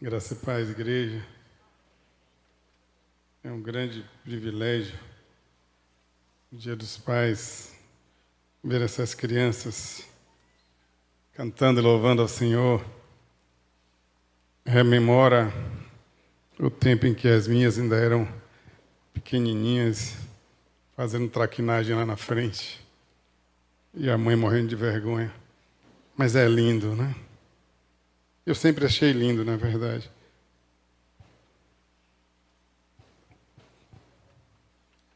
Graça e paz, igreja. É um grande privilégio, no Dia dos Pais, ver essas crianças cantando e louvando ao Senhor. Rememora o tempo em que as minhas ainda eram pequenininhas, fazendo traquinagem lá na frente, e a mãe morrendo de vergonha. Mas é lindo, né? Eu sempre achei lindo, na verdade.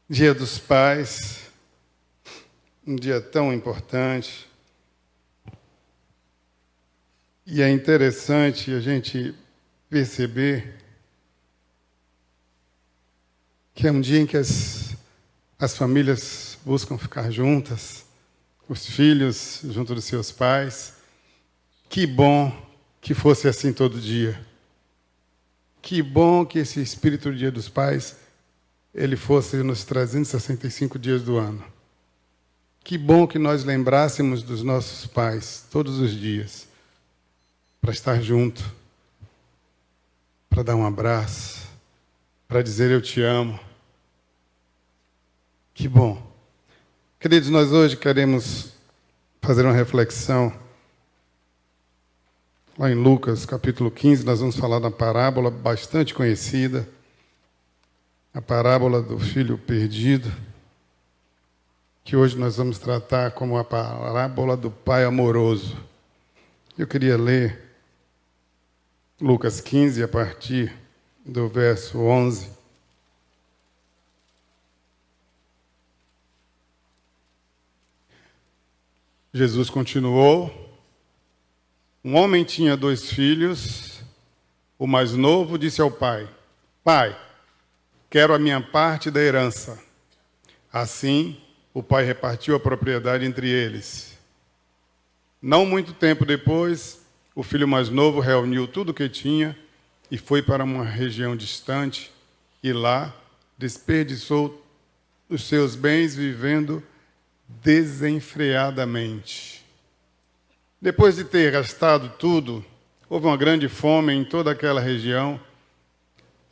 Dia dos Pais, um dia tão importante. E é interessante a gente perceber que é um dia em que as famílias buscam ficar juntas, os filhos junto dos seus pais. Que bom que fosse assim todo dia. Que bom que esse espírito do Dia dos Pais ele fosse nos 365 dias do ano. Que bom que nós lembrássemos dos nossos pais todos os dias, para estar junto, para dar um abraço, para dizer eu te amo. Que bom. Queridos, nós hoje queremos fazer uma reflexão. Lá em Lucas, capítulo 15, nós vamos falar da parábola bastante conhecida, a parábola do filho perdido, que hoje nós vamos tratar como a parábola do pai amoroso. Eu queria ler Lucas 15, a partir do verso 11. Jesus continuou. Um homem tinha 2 filhos. O mais novo disse ao pai: Pai, quero a minha parte da herança. Assim, o pai repartiu a propriedade entre eles. Não muito tempo depois, o filho mais novo reuniu tudo o que tinha e foi para uma região distante, e lá desperdiçou os seus bens vivendo desenfreadamente. Depois de ter gastado tudo, houve uma grande fome em toda aquela região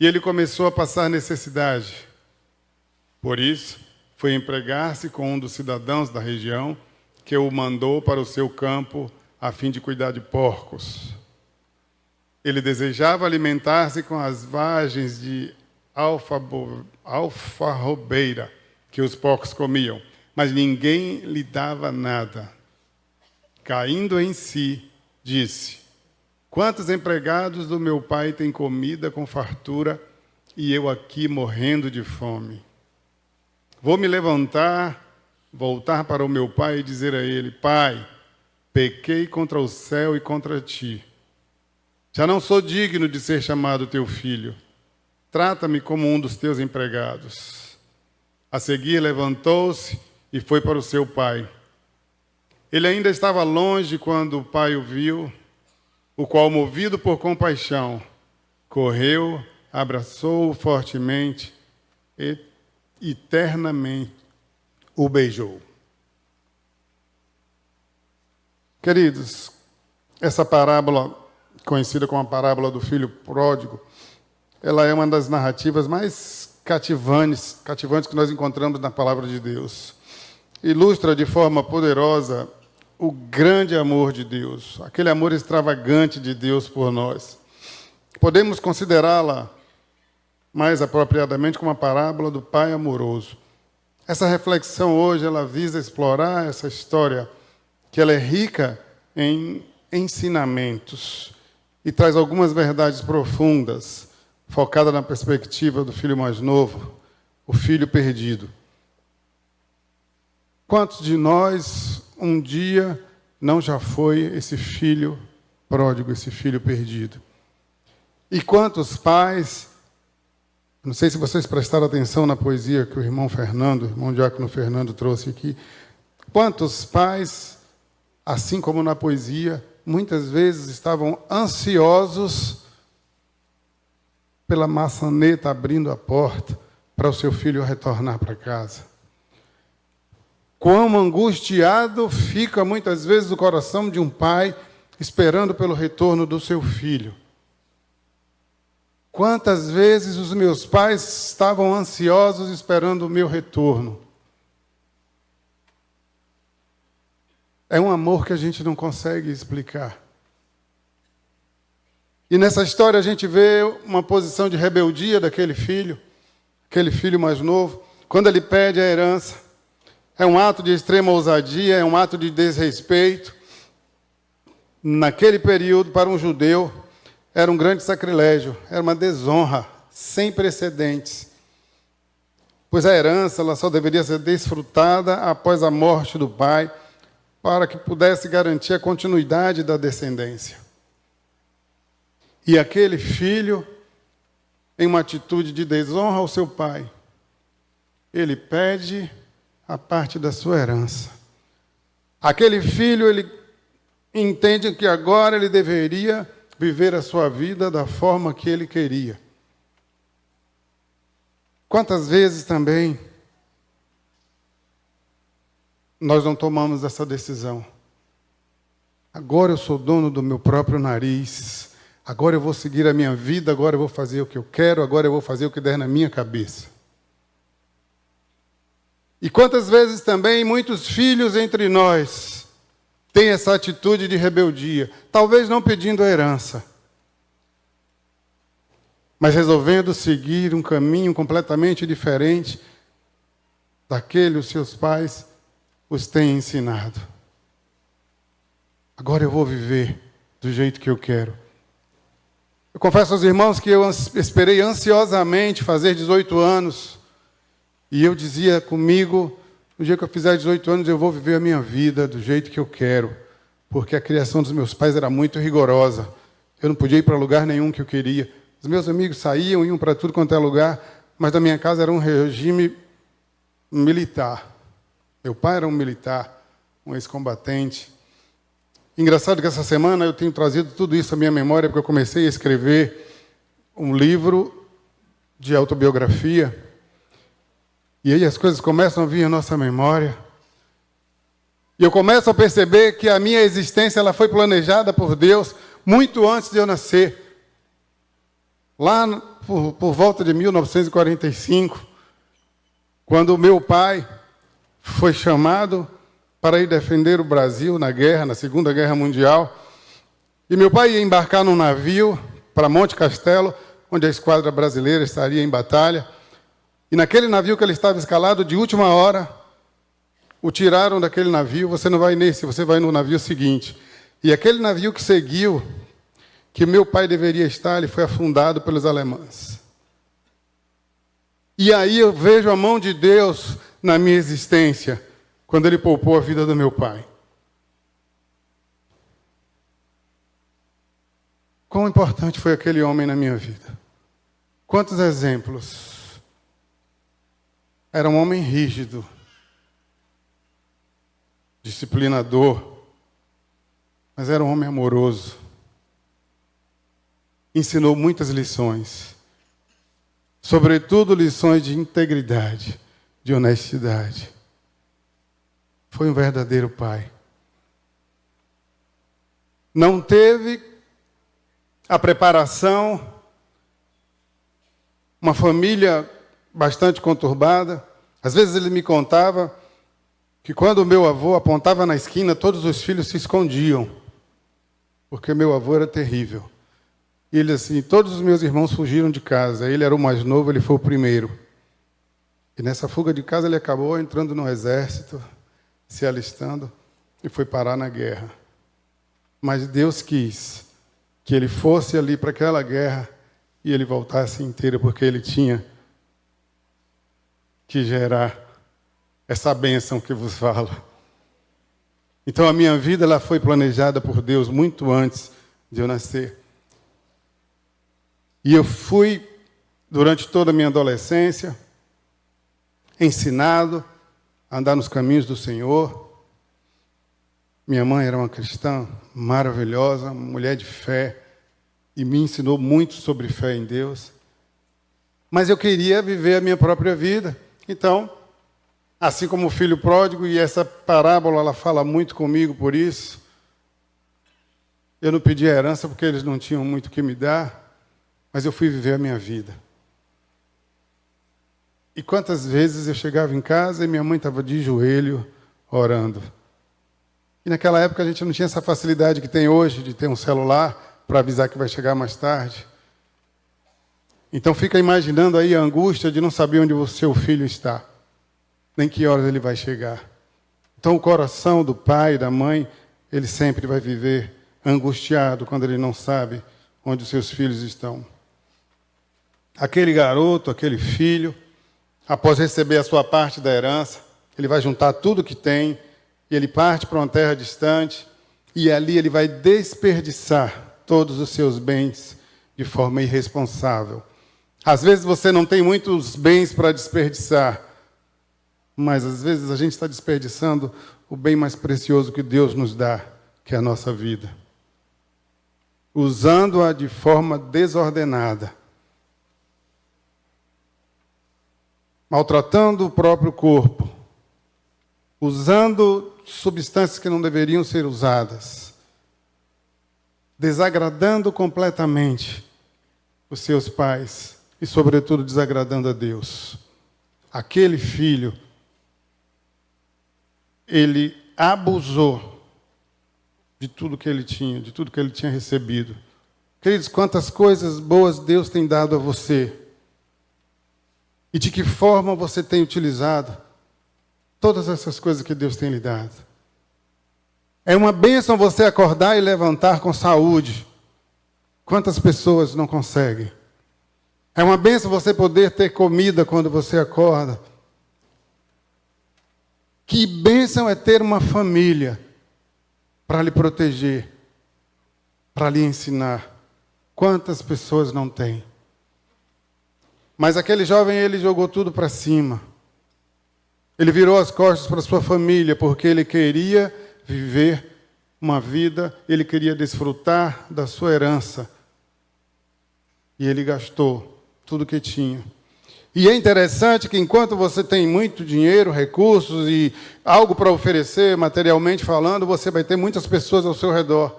e ele começou a passar necessidade. Por isso, foi empregar-se com um dos cidadãos da região, que o mandou para o seu campo a fim de cuidar de porcos. Ele desejava alimentar-se com as vagens de alfarrobeira que os porcos comiam, mas ninguém lhe dava nada. Caindo em si, disse: Quantos empregados do meu pai têm comida com fartura e eu aqui morrendo de fome? Vou me levantar, voltar para o meu pai e dizer a ele: Pai, pequei contra o céu e contra ti. Já não sou digno de ser chamado teu filho. Trata-me como um dos teus empregados. A seguir levantou-se e foi para o seu pai. Ele ainda estava longe quando o pai o viu, o qual, movido por compaixão, correu, abraçou-o fortemente e eternamente o beijou. Queridos, essa parábola, conhecida como a parábola do filho pródigo, ela é uma das narrativas mais cativantes que nós encontramos na palavra de Deus. Ilustra de forma poderosa o grande amor de Deus, aquele amor extravagante de Deus por nós. Podemos considerá-la mais apropriadamente como a parábola do pai amoroso. Essa reflexão hoje, ela visa explorar essa história, que ela é rica em ensinamentos e traz algumas verdades profundas, focada na perspectiva do filho mais novo, o filho perdido. Quantos de nós um dia não já foi esse filho pródigo, esse filho perdido? E quantos pais, não sei se vocês prestaram atenção na poesia que o irmão Diácono Fernando trouxe aqui, quantos pais, assim como na poesia, muitas vezes estavam ansiosos pela maçaneta abrindo a porta para o seu filho retornar para casa. Quão angustiado fica muitas vezes o coração de um pai esperando pelo retorno do seu filho. Quantas vezes os meus pais estavam ansiosos esperando o meu retorno. É um amor que a gente não consegue explicar. E nessa história a gente vê uma posição de rebeldia daquele filho, aquele filho mais novo, quando ele pede a herança. É um ato de extrema ousadia, é um ato de desrespeito. Naquele período, para um judeu, era um grande sacrilégio, era uma desonra sem precedentes. Pois a herança ela só deveria ser desfrutada após a morte do pai, para que pudesse garantir a continuidade da descendência. E aquele filho, em uma atitude de desonra ao seu pai, ele pede a parte da sua herança. Aquele filho, ele entende que agora ele deveria viver a sua vida da forma que ele queria. Quantas vezes também nós não tomamos essa decisão? Agora eu sou dono do meu próprio nariz, agora eu vou seguir a minha vida, agora eu vou fazer o que eu quero, agora eu vou fazer o que der na minha cabeça. E quantas vezes também muitos filhos entre nós têm essa atitude de rebeldia, talvez não pedindo a herança, mas resolvendo seguir um caminho completamente diferente daquele os seus pais os têm ensinado. Agora eu vou viver do jeito que eu quero. Eu confesso aos irmãos que eu esperei ansiosamente fazer 18 anos, e eu dizia comigo, no dia que eu fizer 18 anos, eu vou viver a minha vida do jeito que eu quero, porque a criação dos meus pais era muito rigorosa. Eu não podia ir para lugar nenhum que eu queria. Os meus amigos saíam, iam para tudo quanto é lugar, mas na minha casa era um regime militar. Meu pai era um militar, um ex-combatente. Engraçado que essa semana eu tenho trazido tudo isso à minha memória, porque eu comecei a escrever um livro de autobiografia. E aí as coisas começam a vir à nossa memória. E eu começo a perceber que a minha existência ela foi planejada por Deus muito antes de eu nascer. Lá por volta de 1945, quando o meu pai foi chamado para ir defender o Brasil na guerra, na Segunda Guerra Mundial. E meu pai ia embarcar num navio para Monte Castelo, onde a esquadra brasileira estaria em batalha. E naquele navio que ele estava escalado, de última hora, o tiraram daquele navio. Você não vai nesse, você vai no navio seguinte. E aquele navio que seguiu, que meu pai deveria estar, ele foi afundado pelos alemães. E aí eu vejo a mão de Deus na minha existência, quando ele poupou a vida do meu pai. Quão importante foi aquele homem na minha vida. Quantos exemplos. Era um homem rígido, disciplinador, mas era um homem amoroso. Ensinou muitas lições, sobretudo lições de integridade, de honestidade. Foi um verdadeiro pai. Não teve a preparação, uma família bastante conturbada. Às vezes ele me contava que quando o meu avô apontava na esquina, todos os filhos se escondiam, porque meu avô era terrível. E ele assim, todos os meus irmãos fugiram de casa. Ele era o mais novo, ele foi o primeiro. E nessa fuga de casa ele acabou entrando no exército, se alistando e foi parar na guerra. Mas Deus quis que ele fosse ali para aquela guerra e ele voltasse inteiro, porque ele tinha que gerar essa bênção que vos falo. Então a minha vida ela foi planejada por Deus muito antes de eu nascer. E eu fui, durante toda a minha adolescência, ensinado a andar nos caminhos do Senhor. Minha mãe era uma cristã maravilhosa, uma mulher de fé, e me ensinou muito sobre fé em Deus. Mas eu queria viver a minha própria vida. Então, assim como o filho pródigo, e essa parábola ela fala muito comigo por isso, eu não pedi a herança porque eles não tinham muito o que me dar. mas eu fui viver a minha vida. E quantas vezes eu chegava em casa e minha mãe estava de joelho orando. E naquela época a gente não tinha essa facilidade que tem hoje de ter um celular para avisar que vai chegar mais tarde. Então fica imaginando aí a angústia de não saber onde o seu filho está, nem que horas ele vai chegar. Então o coração do pai e da mãe, ele sempre vai viver angustiado quando ele não sabe onde os seus filhos estão. Aquele garoto, aquele filho, após receber a sua parte da herança, ele vai juntar tudo que tem, e ele parte para uma terra distante, e ali ele vai desperdiçar todos os seus bens de forma irresponsável. Às vezes você não tem muitos bens para desperdiçar, mas às vezes a gente está desperdiçando o bem mais precioso que Deus nos dá, que é a nossa vida. Usando-a de forma desordenada. Maltratando o próprio corpo. Usando substâncias que não deveriam ser usadas. Desagradando completamente os seus pais. E, sobretudo, desagradando a Deus. Aquele filho, ele abusou de tudo que ele tinha, de tudo que ele tinha recebido. Queridos, quantas coisas boas Deus tem dado a você. E de que forma você tem utilizado todas essas coisas que Deus tem lhe dado. É uma bênção você acordar e levantar com saúde. Quantas pessoas não conseguem? É uma bênção você poder ter comida quando você acorda. Que bênção é ter uma família para lhe proteger, para lhe ensinar. Quantas pessoas não têm? Mas aquele jovem, ele jogou tudo para cima. Ele virou as costas para sua família, porque ele queria viver uma vida, ele queria desfrutar da sua herança. E ele gastou tudo que tinha. E é interessante que enquanto você tem muito dinheiro, recursos e algo para oferecer, materialmente falando, você vai ter muitas pessoas ao seu redor.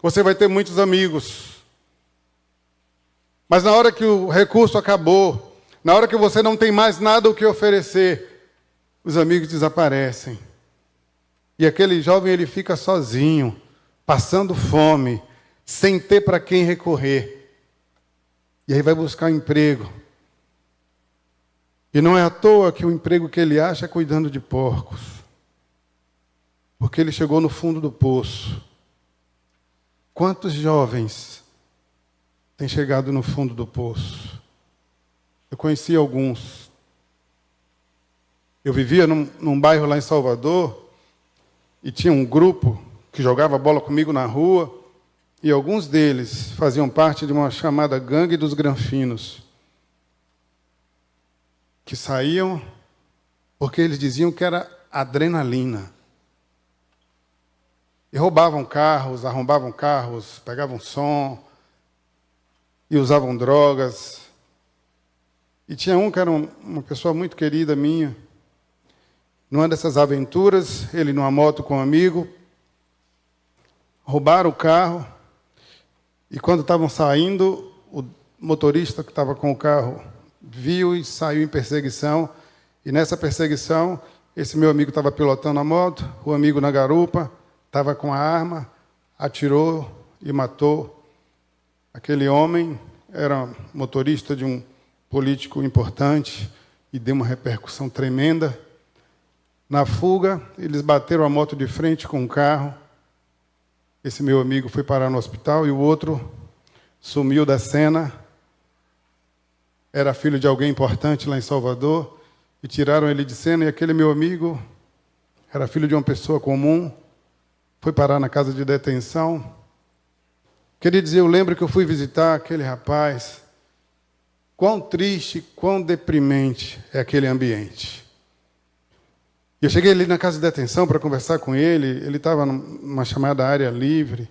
Você vai ter muitos amigos. Mas na hora que o recurso acabou, na hora que você não tem mais nada o que oferecer, os amigos desaparecem. E aquele jovem, ele fica sozinho, passando fome, sem ter para quem recorrer. E aí vai buscar emprego. E não é à toa que o emprego que ele acha é cuidando de porcos. Porque ele chegou no fundo do poço. Quantos jovens têm chegado no fundo do poço? Eu conheci alguns. Eu vivia num bairro lá em Salvador, e tinha um grupo que jogava bola comigo na rua, e alguns deles faziam parte de uma chamada Gangue dos Granfinos, que saíam porque eles diziam que era adrenalina. E roubavam carros, arrombavam carros, pegavam som, e usavam drogas. E tinha um que era uma pessoa muito querida minha. Numa dessas aventuras, ele numa moto com um amigo, roubaram o carro, e quando estavam saindo, o motorista que estava com o carro viu e saiu em perseguição. E nessa perseguição, esse meu amigo estava pilotando a moto, o amigo na garupa, estava com a arma, atirou e matou. Aquele homem era motorista de um político importante e deu uma repercussão tremenda. Na fuga, eles bateram a moto de frente com um carro. Esse meu amigo foi parar no hospital e o outro sumiu da cena. Era filho de alguém importante lá em Salvador e tiraram ele de cena. E aquele meu amigo era filho de uma pessoa comum, foi parar na casa de detenção. Queria dizer, eu lembro que eu fui visitar aquele rapaz. Quão triste, quão deprimente é aquele ambiente. Eu cheguei ali na casa de detenção para conversar com ele. Ele estava numa chamada área livre.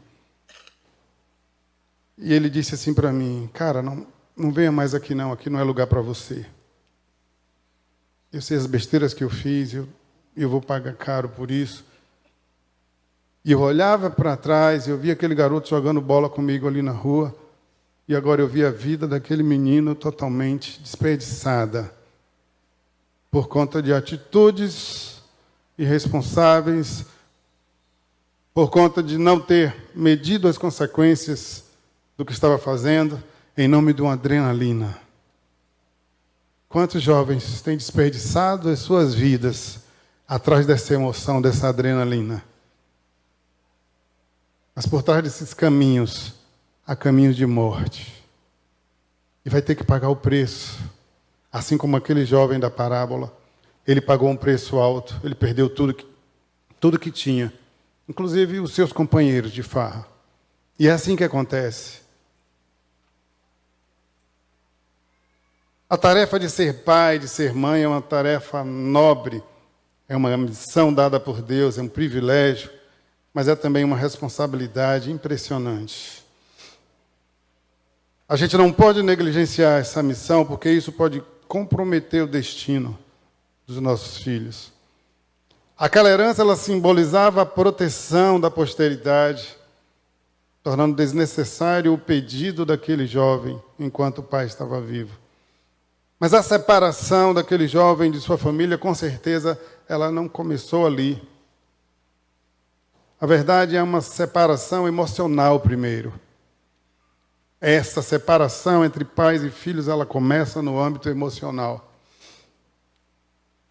E ele disse assim para mim: cara, não venha mais aqui não é lugar para você. Eu sei as besteiras que eu fiz, eu vou pagar caro por isso. E eu olhava para trás, eu via aquele garoto jogando bola comigo ali na rua. e agora eu vi a vida daquele menino totalmente desperdiçada por conta de atitudes irresponsáveis, por conta de não ter medido as consequências do que estava fazendo, em nome de uma adrenalina. Quantos jovens têm desperdiçado as suas vidas atrás dessa emoção, dessa adrenalina? Mas por trás desses caminhos, há caminhos de morte. E vai ter que pagar o preço. Assim como aquele jovem da parábola, ele pagou um preço alto, ele perdeu tudo que tinha, inclusive os seus companheiros de farra. E é assim que acontece. A tarefa de ser pai, de ser mãe, é uma tarefa nobre, é uma missão dada por Deus, é um privilégio, mas é também uma responsabilidade impressionante. A gente não pode negligenciar essa missão, porque isso pode comprometer o destino dos nossos filhos. Aquela herança, ela simbolizava a proteção da posteridade, tornando desnecessário o pedido daquele jovem enquanto o pai estava vivo. Mas a separação daquele jovem de sua família, com certeza, ela não começou ali. A verdade é uma separação emocional primeiro. Essa separação entre pais e filhos, ela começa no âmbito emocional.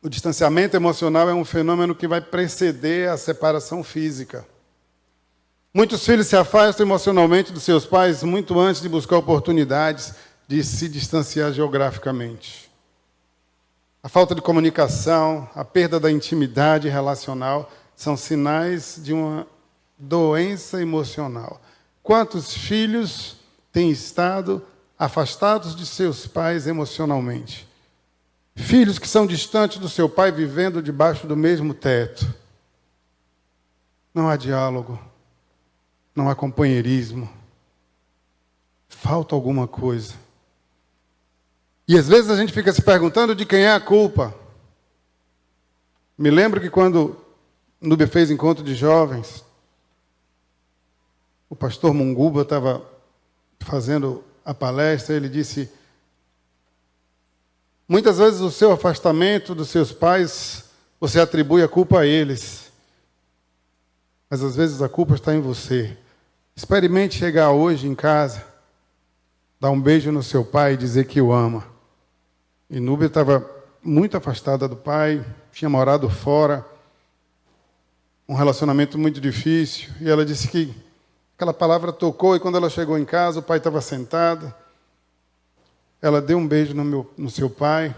O distanciamento emocional é um fenômeno que vai preceder a separação física. Muitos filhos se afastam emocionalmente dos seus pais muito antes de buscar oportunidades de se distanciar geograficamente. A falta de comunicação, a perda da intimidade relacional são sinais de uma doença emocional. Quantos filhos têm estado afastados de seus pais emocionalmente? Filhos que são distantes do seu pai, vivendo debaixo do mesmo teto. Não há diálogo, não há companheirismo. Falta alguma coisa. E às vezes a gente fica se perguntando de quem é a culpa. Me lembro que quando Núbia fez encontro de jovens, o pastor Munguba estava fazendo a palestra, ele disse: muitas vezes o seu afastamento dos seus pais, você atribui a culpa a eles. Mas às vezes a culpa está em você. Experimente chegar hoje em casa, dar um beijo no seu pai e dizer que o ama. E Núbia estava muito afastada do pai, tinha morado fora, um relacionamento muito difícil. E ela disse que aquela palavra tocou, e quando ela chegou em casa, o pai estava sentado. Ela deu um beijo no seu pai.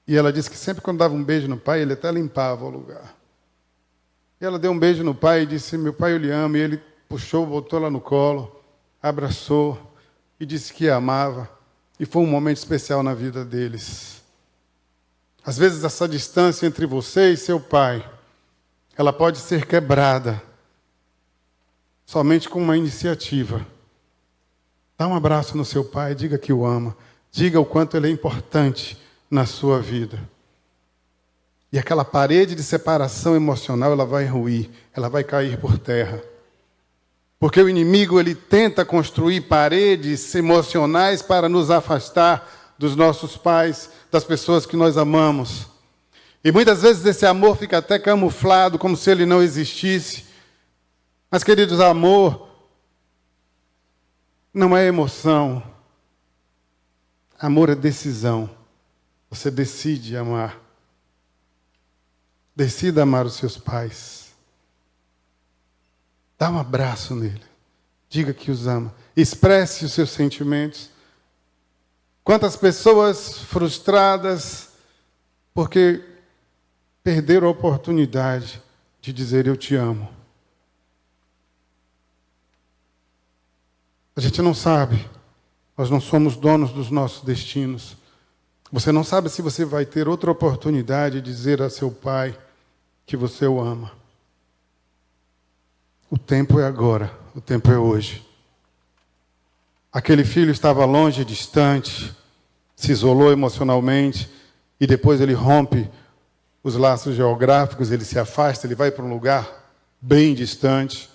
E ela disse que sempre quando dava um beijo no pai, ele até limpava o lugar. E ela deu um beijo no pai e disse: meu pai, eu lhe amo. E ele puxou, botou ela no colo, abraçou e disse que a amava. E foi um momento especial na vida deles. Às vezes essa distância entre você e seu pai, ela pode ser quebrada somente com uma iniciativa. Dá um abraço no seu pai, diga que o ama. Diga o quanto ele é importante na sua vida. E aquela parede de separação emocional, ela vai ruir, ela vai cair por terra. Porque o inimigo, ele tenta construir paredes emocionais para nos afastar dos nossos pais, das pessoas que nós amamos. E muitas vezes esse amor fica até camuflado, como se ele não existisse. Mas, queridos, amor não é emoção. Amor é decisão. Você decide amar. Decida amar os seus pais. Dá um abraço nele. Diga que os ama. Expresse os seus sentimentos. Quantas pessoas frustradas porque perderam a oportunidade de dizer eu te amo. A gente não sabe. Nós não somos donos dos nossos destinos. Você não sabe se você vai ter outra oportunidade de dizer a seu pai que você o ama. O tempo é agora, o tempo é hoje. Aquele filho estava longe, distante, se isolou emocionalmente e depois ele rompe os laços geográficos, ele se afasta, ele vai para um lugar bem distante.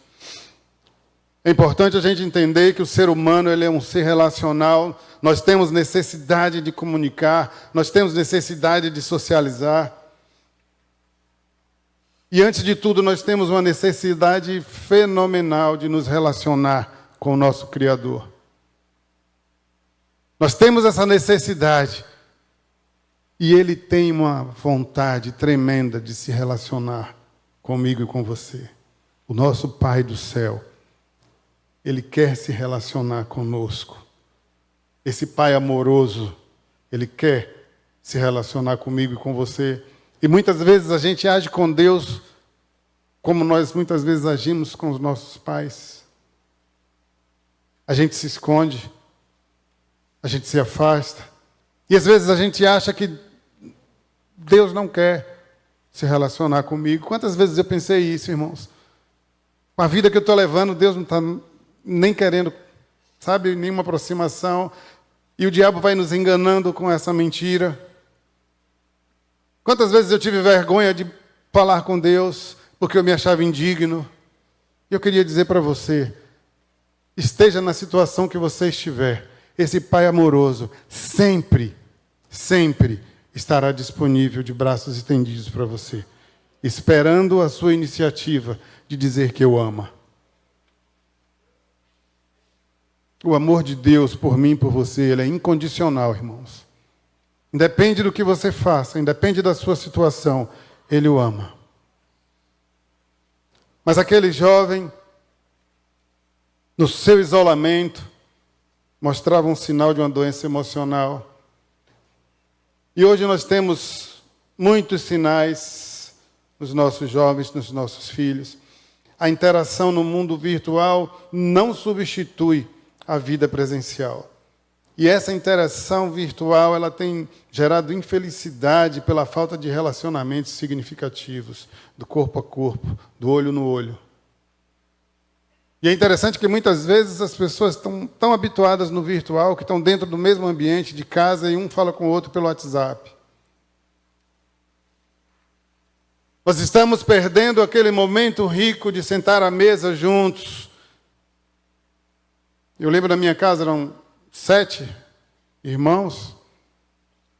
É importante a gente entender que o ser humano ele é um ser relacional. Nós temos necessidade de comunicar, nós temos necessidade de socializar. E antes de tudo, nós temos uma necessidade fenomenal de nos relacionar com o nosso Criador. Nós temos essa necessidade. E Ele tem uma vontade tremenda de se relacionar comigo e com você. O nosso Pai do céu, Ele quer se relacionar conosco. Esse Pai amoroso, Ele quer se relacionar comigo e com você. E muitas vezes a gente age com Deus como nós muitas vezes agimos com os nossos pais. A gente se esconde, a gente se afasta. E às vezes a gente acha que Deus não quer se relacionar comigo. Quantas vezes eu pensei isso, irmãos? Com a vida que eu estou levando, Deus não está nem querendo, sabe, nenhuma aproximação. E o diabo vai nos enganando com essa mentira. Quantas vezes eu tive vergonha de falar com Deus porque eu me achava indigno. E eu queria dizer para você, esteja na situação que você estiver, esse Pai amoroso sempre, sempre estará disponível de braços estendidos para você, esperando a sua iniciativa de dizer que eu amo. O amor de Deus por mim e por você, ele é incondicional, irmãos. Independe do que você faça, independe da sua situação, Ele o ama. Mas aquele jovem, no seu isolamento, mostrava um sinal de uma doença emocional. E hoje nós temos muitos sinais nos nossos jovens, nos nossos filhos. A interação no mundo virtual não substitui a vida presencial. E essa interação virtual, ela tem gerado infelicidade pela falta de relacionamentos significativos, do corpo a corpo, do olho no olho. E é interessante que muitas vezes as pessoas estão tão habituadas no virtual, que estão dentro do mesmo ambiente de casa e um fala com o outro pelo WhatsApp. Nós estamos perdendo aquele momento rico de sentar à mesa juntos. Eu lembro da minha casa, eram 7 irmãos,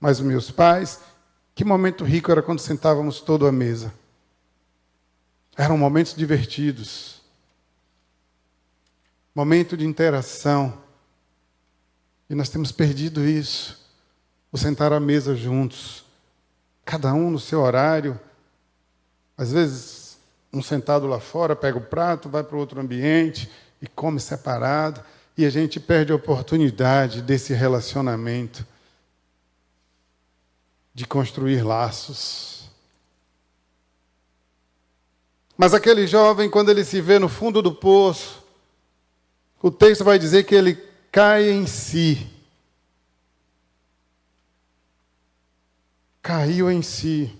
mais os meus pais. Que momento rico era quando sentávamos todos à mesa. Eram momentos divertidos. Momento de interação. E nós temos perdido isso. O sentar à mesa juntos. Cada um no seu horário. Às vezes, um sentado lá fora, pega o prato, vai para outro ambiente e come separado. E a gente perde a oportunidade desse relacionamento, de construir laços. Mas aquele jovem, quando ele se vê no fundo do poço, o texto vai dizer que ele cai em si. Caiu em si.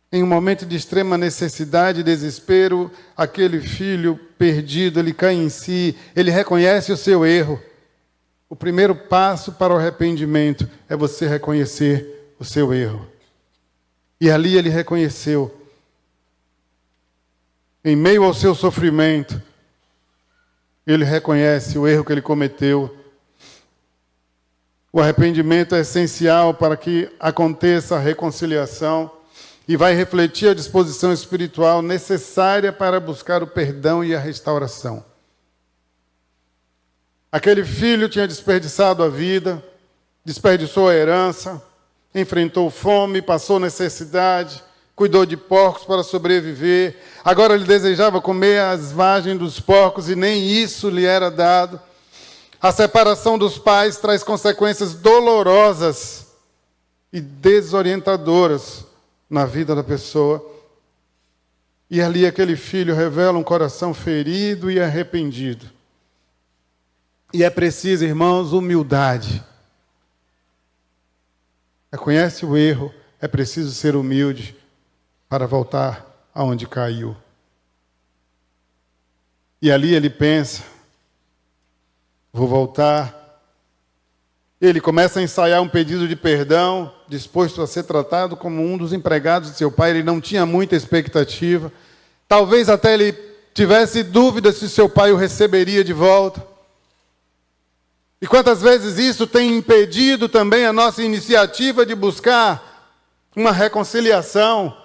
Em um momento de extrema necessidade e desespero, aquele filho perdido, ele cai em si, ele reconhece o seu erro. O primeiro passo para o arrependimento é você reconhecer o seu erro. E ali ele reconheceu. Em meio ao seu sofrimento, ele reconhece o erro que ele cometeu. O arrependimento é essencial para que aconteça a reconciliação. E vai refletir a disposição espiritual necessária para buscar o perdão e a restauração. Aquele filho tinha desperdiçado a vida, desperdiçou a herança, enfrentou fome, passou necessidade, cuidou de porcos para sobreviver. Agora ele desejava comer as vagens dos porcos e nem isso lhe era dado. A separação dos pais traz consequências dolorosas e desorientadoras na vida da pessoa. E ali aquele filho revela um coração ferido e arrependido. E é preciso, irmãos, humildade. Reconhece o erro, é preciso ser humilde para voltar aonde caiu. E ali ele pensa, vou voltar. Ele começa a ensaiar um pedido de perdão, disposto a ser tratado como um dos empregados de seu pai. Ele não tinha muita expectativa. Talvez até ele tivesse dúvida se seu pai o receberia de volta. E quantas vezes isso tem impedido também a nossa iniciativa de buscar uma reconciliação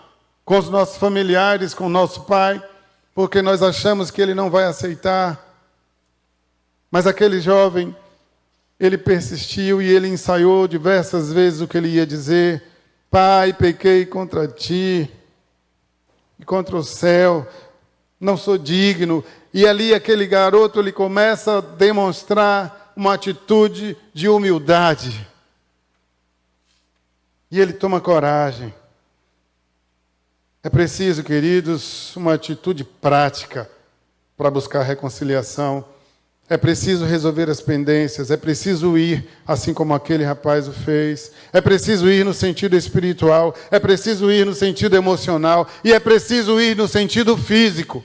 com os nossos familiares, com o nosso pai, porque nós achamos que ele não vai aceitar. Mas aquele jovem, ele persistiu e ele ensaiou diversas vezes o que ele ia dizer. Pai, pequei contra ti e contra o céu, não sou digno. E ali aquele garoto, ele começa a demonstrar uma atitude de humildade. E ele toma coragem. É preciso, queridos, uma atitude prática para buscar reconciliação. É preciso resolver as pendências, é preciso ir, assim como aquele rapaz o fez. É preciso ir no sentido espiritual, é preciso ir no sentido emocional e é preciso ir no sentido físico.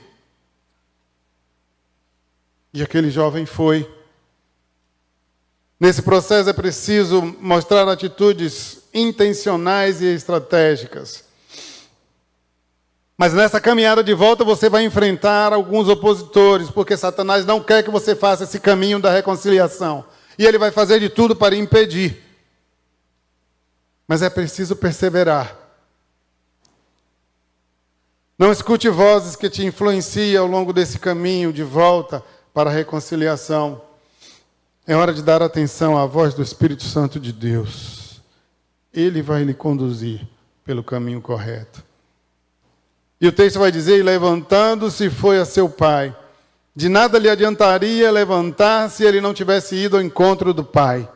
E aquele jovem foi. Nesse processo é preciso mostrar atitudes intencionais e estratégicas. Mas nessa caminhada de volta você vai enfrentar alguns opositores, porque Satanás não quer que você faça esse caminho da reconciliação. E ele vai fazer de tudo para impedir. Mas é preciso perseverar. Não escute vozes que te influenciam ao longo desse caminho de volta para a reconciliação. É hora de dar atenção à voz do Espírito Santo de Deus. Ele vai lhe conduzir pelo caminho correto. E o texto vai dizer, e levantando-se foi a seu pai. De nada lhe adiantaria levantar se ele não tivesse ido ao encontro do pai.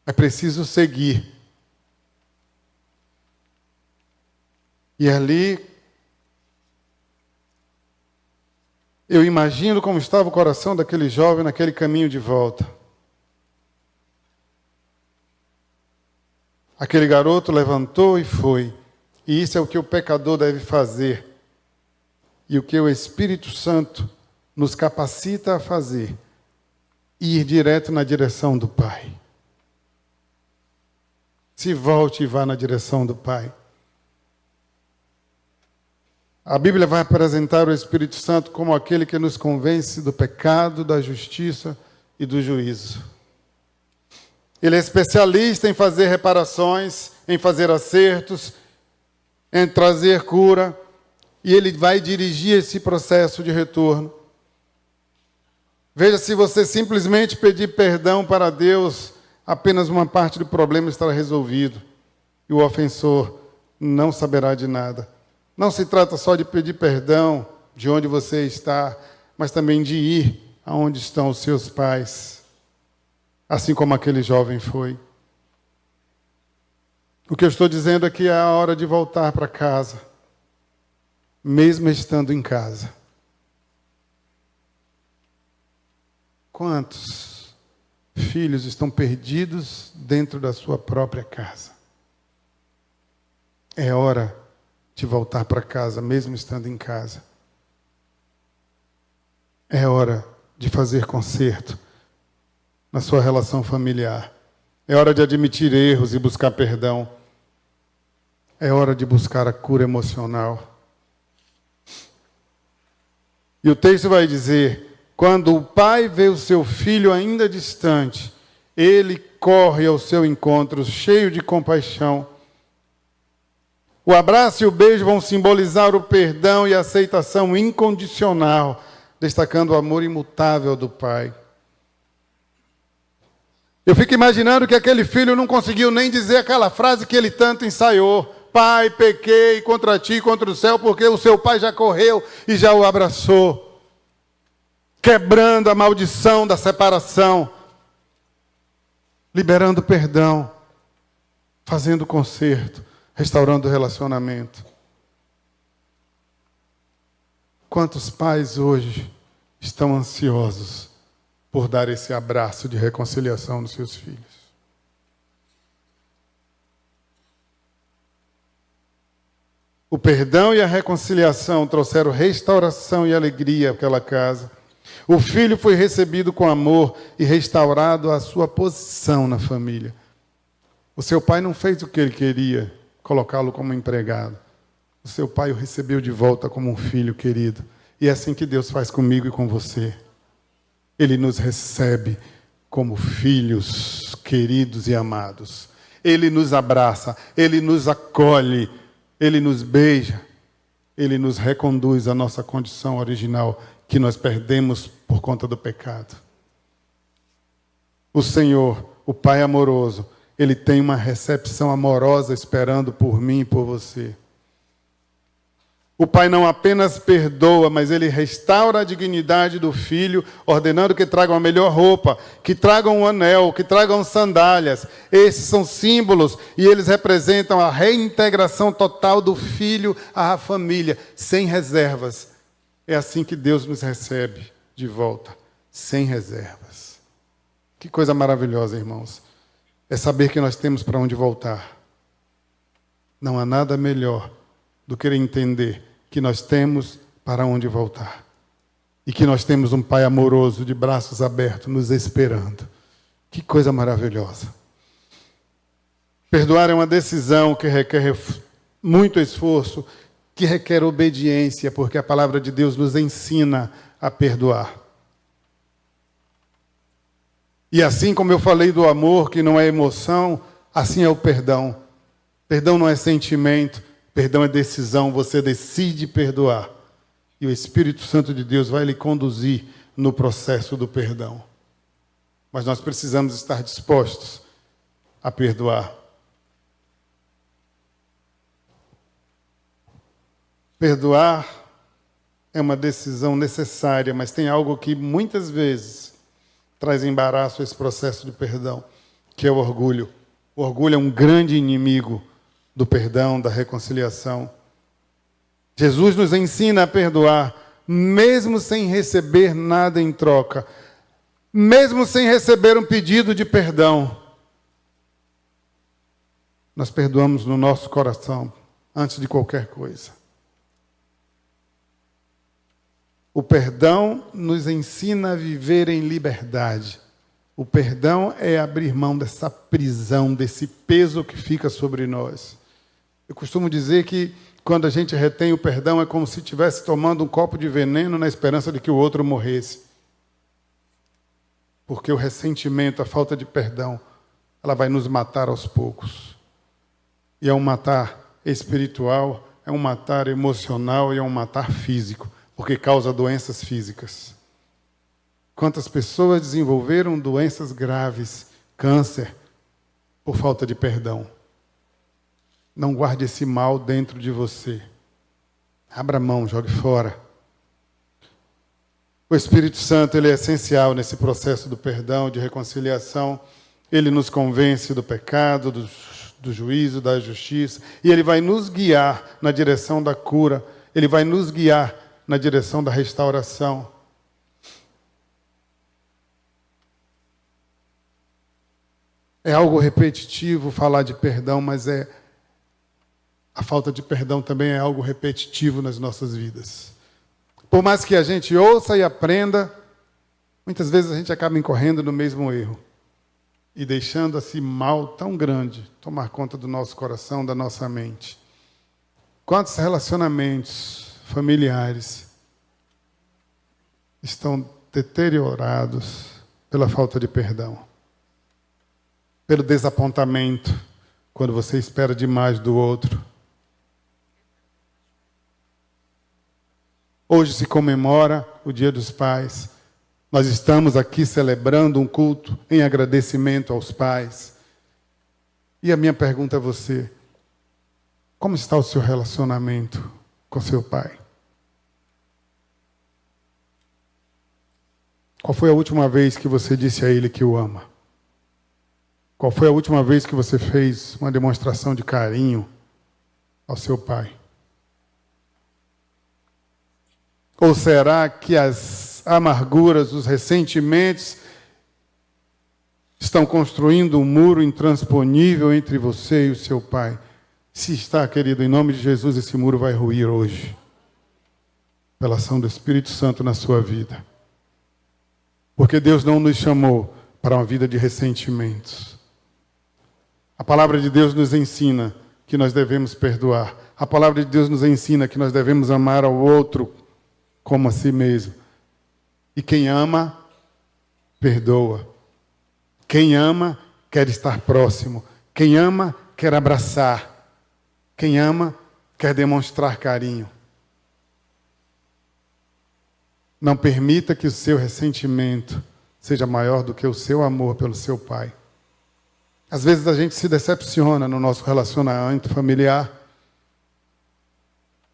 É preciso seguir. E ali, eu imagino como estava o coração daquele jovem naquele caminho de volta. Aquele garoto levantou e foi. E isso é o que o pecador deve fazer. E o que o Espírito Santo nos capacita a fazer. Ir direto na direção do Pai. Se volte e vá na direção do Pai. A Bíblia vai apresentar o Espírito Santo como aquele que nos convence do pecado, da justiça e do juízo. Ele é especialista em fazer reparações, em fazer acertos, em trazer cura, e ele vai dirigir esse processo de retorno. Veja, se você simplesmente pedir perdão para Deus, apenas uma parte do problema estará resolvido, e o ofensor não saberá de nada. Não se trata só de pedir perdão de onde você está, mas também de ir aonde estão os seus pais, assim como aquele jovem foi. O que eu estou dizendo é que é a hora de voltar para casa, mesmo estando em casa. Quantos filhos estão perdidos dentro da sua própria casa? É hora de voltar para casa, mesmo estando em casa. É hora de fazer conserto na sua relação familiar. É hora de admitir erros e buscar perdão. É hora de buscar a cura emocional. E o texto vai dizer, quando o pai vê o seu filho ainda distante, ele corre ao seu encontro, cheio de compaixão. O abraço e o beijo vão simbolizar o perdão e a aceitação incondicional, destacando o amor imutável do pai. Eu fico imaginando que aquele filho não conseguiu nem dizer aquela frase que ele tanto ensaiou. Pai, pequei contra ti, contra o céu, porque o seu pai já correu e já o abraçou, quebrando a maldição da separação, liberando perdão, fazendo conserto, restaurando o relacionamento. Quantos pais hoje estão ansiosos por dar esse abraço de reconciliação nos seus filhos? O perdão e a reconciliação trouxeram restauração e alegria àquela casa. O filho foi recebido com amor e restaurado a sua posição na família. O seu pai não fez o que ele queria, colocá-lo como empregado. O o seu pai o recebeu de volta como um filho querido. E é assim que Deus faz comigo e com você. Ele nos recebe como filhos queridos e amados. Ele nos abraça, Ele nos acolhe, Ele nos beija, Ele nos reconduz à nossa condição original que nós perdemos por conta do pecado. O Senhor, o Pai amoroso, Ele tem uma recepção amorosa esperando por mim e por você. O Pai não apenas perdoa, mas Ele restaura a dignidade do filho, ordenando que tragam a melhor roupa, que tragam um anel, que tragam sandálias. Esses são símbolos e eles representam a reintegração total do filho à família, sem reservas. É assim que Deus nos recebe de volta, sem reservas. Que coisa maravilhosa, irmãos. É saber que nós temos para onde voltar. Não há nada melhor do que entender que nós temos para onde voltar. E que nós temos um Pai amoroso, de braços abertos, nos esperando. Que coisa maravilhosa. Perdoar é uma decisão que requer muito esforço, que requer obediência, porque a palavra de Deus nos ensina a perdoar. E assim como eu falei do amor, que não é emoção, assim é o perdão. Perdão não é sentimento, perdão é decisão, você decide perdoar. E o Espírito Santo de Deus vai lhe conduzir no processo do perdão. Mas nós precisamos estar dispostos a perdoar. Perdoar é uma decisão necessária, mas tem algo que muitas vezes traz embaraço a esse processo de perdão, que é o orgulho. O orgulho é um grande inimigo do perdão, da reconciliação. Jesus nos ensina a perdoar, mesmo sem receber nada em troca, mesmo sem receber um pedido de perdão. Nós perdoamos no nosso coração, antes de qualquer coisa. O perdão nos ensina a viver em liberdade. O perdão é abrir mão dessa prisão, desse peso que fica sobre nós. Eu costumo dizer que quando a gente retém o perdão é como se estivesse tomando um copo de veneno na esperança de que o outro morresse. Porque o ressentimento, a falta de perdão, ela vai nos matar aos poucos. E é um matar espiritual, é um matar emocional e é um matar físico, porque causa doenças físicas. Quantas pessoas desenvolveram doenças graves, câncer, por falta de perdão? Não guarde esse mal dentro de você. Abra mão, jogue fora. O Espírito Santo, ele é essencial nesse processo do perdão, de reconciliação. Ele nos convence do pecado, do juízo, da justiça. E ele vai nos guiar na direção da cura. Ele vai nos guiar na direção da restauração. É algo repetitivo falar de perdão, mas a falta de perdão também é algo repetitivo nas nossas vidas. Por mais que a gente ouça e aprenda, muitas vezes a gente acaba incorrendo no mesmo erro e deixando esse mal tão grande tomar conta do nosso coração, da nossa mente. Quantos relacionamentos familiares estão deteriorados pela falta de perdão, pelo desapontamento, quando você espera demais do outro. Hoje se comemora o Dia dos Pais. Nós estamos aqui celebrando um culto em agradecimento aos pais. E a minha pergunta a você: como está o seu relacionamento com seu pai? Qual foi a última vez que você disse a ele que o ama? Qual foi a última vez que você fez uma demonstração de carinho ao seu pai? Ou será que as amarguras, os ressentimentos estão construindo um muro intransponível entre você e o seu pai? Se está, querido, em nome de Jesus, esse muro vai ruir hoje, pela ação do Espírito Santo na sua vida. Porque Deus não nos chamou para uma vida de ressentimentos. A palavra de Deus nos ensina que nós devemos perdoar. A palavra de Deus nos ensina que nós devemos amar ao outro como a si mesmo. E quem ama, perdoa. Quem ama, quer estar próximo. Quem ama, quer abraçar. Quem ama, quer demonstrar carinho. Não permita que o seu ressentimento seja maior do que o seu amor pelo seu pai. Às vezes a gente se decepciona no nosso relacionamento familiar,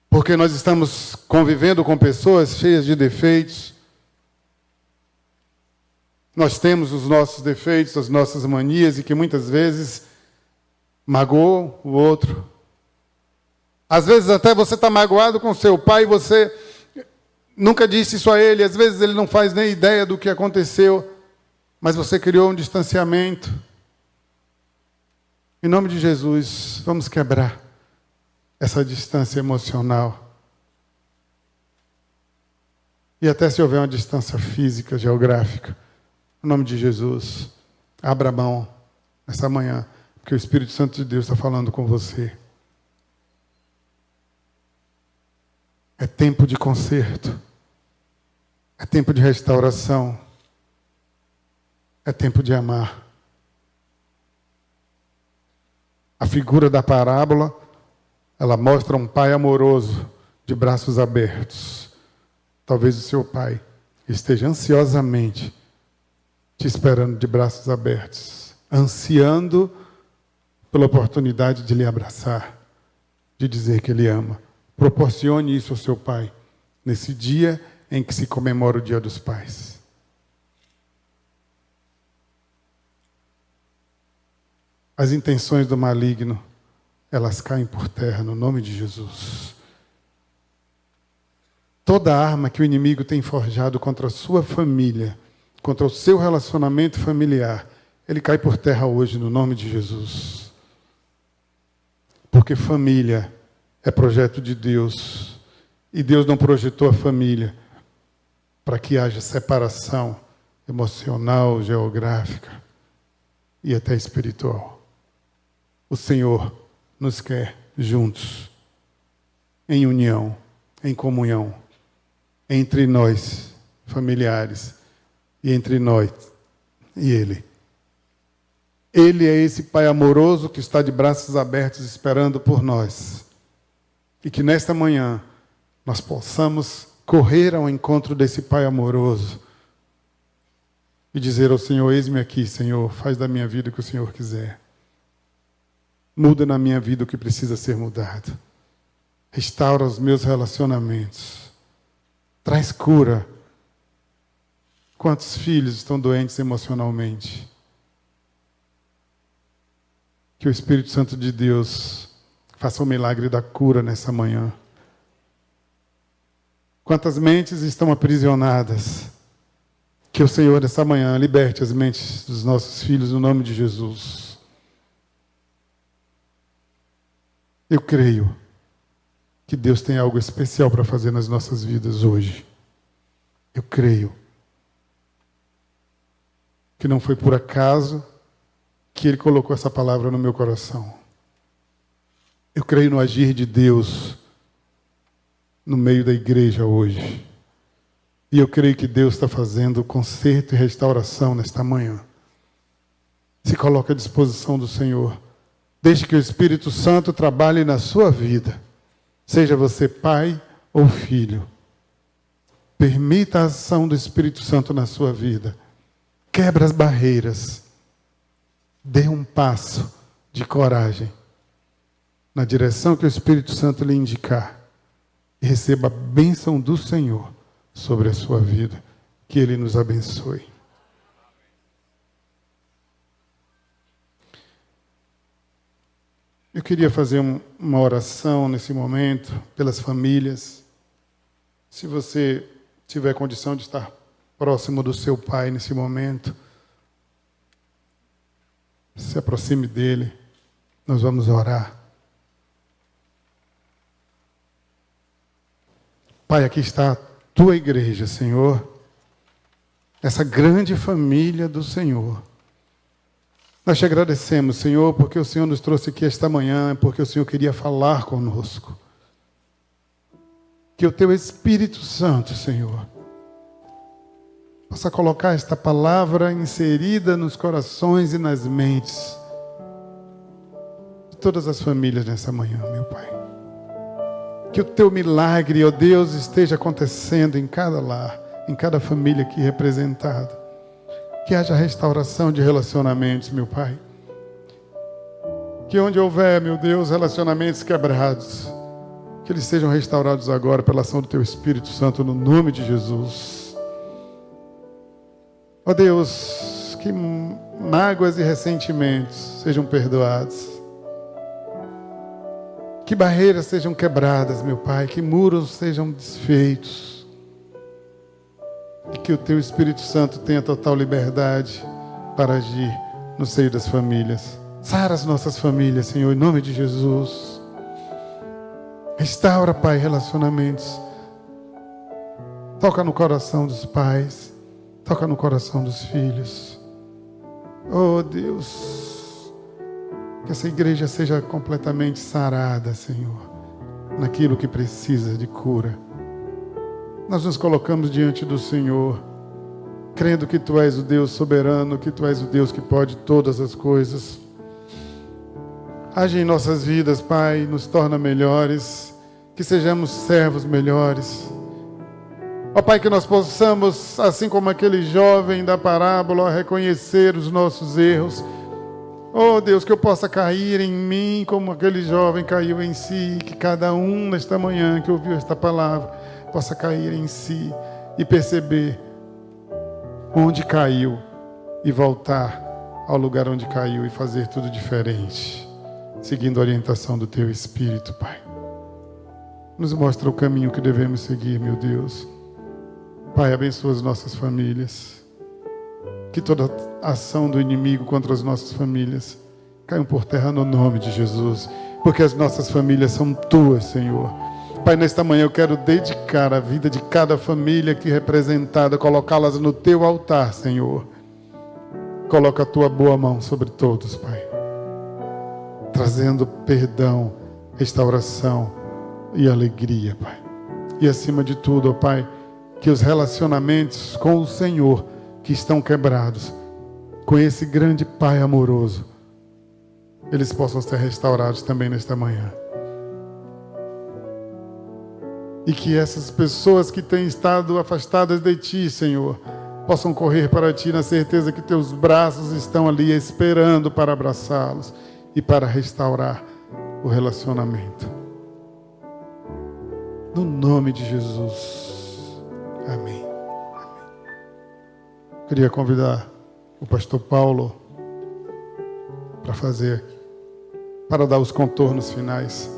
porque nós estamos convivendo com pessoas cheias de defeitos. Nós temos os nossos defeitos, as nossas manias, e que muitas vezes magoam o outro. Às vezes até você está magoado com seu pai e você nunca disse isso a ele. Às vezes ele não faz nem ideia do que aconteceu, mas você criou um distanciamento. Em nome de Jesus, vamos quebrar essa distância emocional. E até se houver uma distância física, geográfica, em nome de Jesus, abra a mão nessa manhã, porque o Espírito Santo de Deus está falando com você. É tempo de conserto. É tempo de restauração. É tempo de amar. A figura da parábola, ela mostra um pai amoroso, de braços abertos. Talvez o seu pai esteja ansiosamente te esperando de braços abertos, ansiando pela oportunidade de lhe abraçar, de dizer que ele ama. Proporcione isso ao seu pai, nesse dia em que se comemora o Dia dos Pais. As intenções do maligno, elas caem por terra no nome de Jesus. Toda arma que o inimigo tem forjado contra a sua família, contra o seu relacionamento familiar, ele cai por terra hoje no nome de Jesus. Porque família é projeto de Deus. E Deus não projetou a família para que haja separação emocional, geográfica e até espiritual. O Senhor nos quer juntos, em união, em comunhão, entre nós, familiares, e entre nós e Ele. Ele é esse Pai amoroso que está de braços abertos esperando por nós. E que nesta manhã nós possamos correr ao encontro desse Pai amoroso e dizer ao Senhor: eis-me aqui, Senhor, faz da minha vida o que o Senhor quiser. Muda na minha vida o que precisa ser mudado. Restaura os meus relacionamentos. Traz cura. Quantos filhos estão doentes emocionalmente? Que o Espírito Santo de Deus faça o milagre da cura nessa manhã. Quantas mentes estão aprisionadas? Que o Senhor, nessa manhã, liberte as mentes dos nossos filhos no nome de Jesus. Eu creio que Deus tem algo especial para fazer nas nossas vidas hoje. Eu creio que não foi por acaso que Ele colocou essa palavra no meu coração. Eu creio no agir de Deus no meio da igreja hoje. E eu creio que Deus está fazendo conserto e restauração nesta manhã. Se coloque à disposição do Senhor. Deixe que o Espírito Santo trabalhe na sua vida. Seja você pai ou filho. Permita a ação do Espírito Santo na sua vida. Quebra as barreiras. Dê um passo de coragem na direção que o Espírito Santo lhe indicar. E receba a bênção do Senhor sobre a sua vida. Que Ele nos abençoe. Eu queria fazer uma oração nesse momento pelas famílias. Se você tiver condição de estar próximo do seu pai nesse momento, se aproxime dele. Nós vamos orar. Pai, aqui está a tua igreja, Senhor. Essa grande família do Senhor. Nós te agradecemos, Senhor, porque o Senhor nos trouxe aqui esta manhã, porque o Senhor queria falar conosco. Que o Teu Espírito Santo, Senhor, possa colocar esta palavra inserida nos corações e nas mentes de todas as famílias nessa manhã, meu Pai. Que o Teu milagre, ó Deus, esteja acontecendo em cada lar, em cada família aqui representada. Que haja restauração de relacionamentos, meu Pai. Que onde houver, meu Deus, relacionamentos quebrados, que eles sejam restaurados agora pela ação do Teu Espírito Santo, no nome de Jesus. Ó Deus, que mágoas e ressentimentos sejam perdoados. Que barreiras sejam quebradas, meu Pai. Que muros sejam desfeitos. E que o Teu Espírito Santo tenha total liberdade para agir no seio das famílias. Sara as nossas famílias, Senhor, em nome de Jesus. Restaura, Pai, relacionamentos. Toca no coração dos pais. Toca no coração dos filhos. Oh, Deus, que essa igreja seja completamente sarada, Senhor, naquilo que precisa de cura. Nós nos colocamos diante do Senhor, crendo que Tu és o Deus soberano, que Tu és o Deus que pode todas as coisas. Age em nossas vidas, Pai, nos torna melhores, que sejamos servos melhores. Ó Pai, que nós possamos, assim como aquele jovem da parábola, reconhecer os nossos erros. Oh Deus, que eu possa cair em mim como aquele jovem caiu em si, que cada um nesta manhã que ouviu esta palavra possa cair em si e perceber onde caiu e voltar ao lugar onde caiu e fazer tudo diferente, seguindo a orientação do Teu Espírito, Pai. Nos mostra o caminho que devemos seguir, meu Deus. Pai, abençoa as nossas famílias. Que toda ação do inimigo contra as nossas famílias caia por terra no nome de Jesus, porque as nossas famílias são Tuas, Senhor. Pai, nesta manhã eu quero dedicar a vida de cada família aqui representada, colocá-las no Teu altar, Senhor. Coloca a Tua boa mão sobre todos, Pai, trazendo perdão, restauração e alegria, Pai. E acima de tudo, ó Pai, que os relacionamentos com o Senhor que estão quebrados, com esse grande Pai amoroso, eles possam ser restaurados também nesta manhã. E que essas pessoas que têm estado afastadas de Ti, Senhor, possam correr para Ti na certeza que Teus braços estão ali esperando para abraçá-los e para restaurar o relacionamento. No nome de Jesus. Amém. Queria convidar o pastor Paulo para dar os contornos finais.